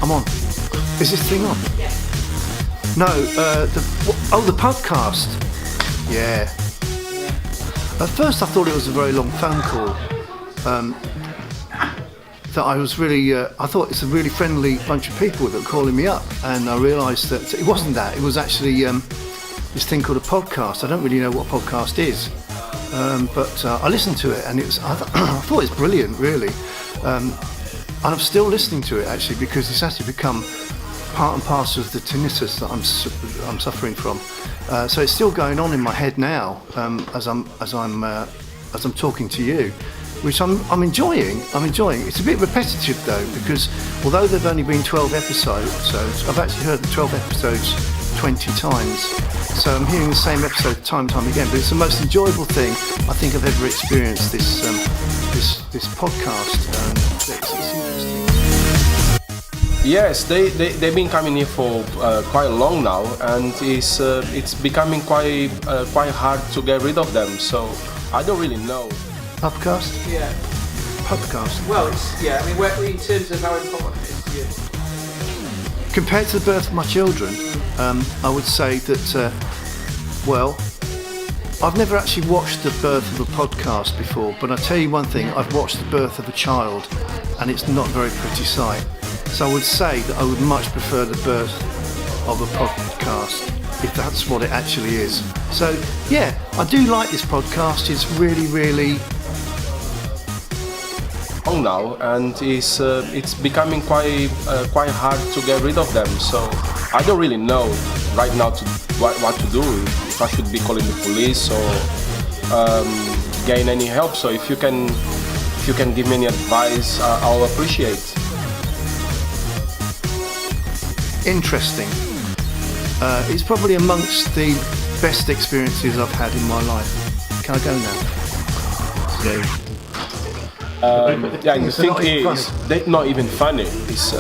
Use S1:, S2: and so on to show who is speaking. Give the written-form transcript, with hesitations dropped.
S1: I'm on. Is this thing on? No, the Pubcast. Yeah. At first I thought it was a very long phone call. That I was really, I thought it's a really friendly bunch of people that were calling me up, and I realised that it wasn't that. It was actually this thing called a podcast. I don't really know what a podcast is, but I listened to it, and I thought it's brilliant, really. And I'm still listening to it actually, because it's actually become part and parcel of the tinnitus that I'm suffering from. So it's still going on in my head now as I'm talking to you, which I'm enjoying. It's a bit repetitive though, because although there've only been 12 episodes, I've actually heard the 12 episodes 20 times. So I'm hearing the same episode time and time again. But it's the most enjoyable thing I think I've ever experienced. This podcast. It's interesting.
S2: Yes, they've been coming here for quite long now, and it's becoming quite hard to get rid of them. So I don't really know.
S1: Pubcast?
S3: Yeah.
S1: Pubcast.
S3: Well, in terms of how important it is to you.
S1: Compared to the birth of my children, I would say that, I've never actually watched the birth of a podcast before, but I'll tell you one thing, I've watched the birth of a child, and it's not a very pretty sight. So I would say that I would much prefer the birth of a podcast, if that's what it actually is. So, yeah, I do like this podcast. It's really, really
S2: long now, and it's becoming quite hard to get rid of them. So I don't really know right now what to do. If I should be calling the police or gain any help. So if you can give me any advice, I'll appreciate.
S1: Interesting. It's probably amongst the best experiences I've had in my life. Can I go now?
S2: Yeah. The thing is, they're not even funny. It's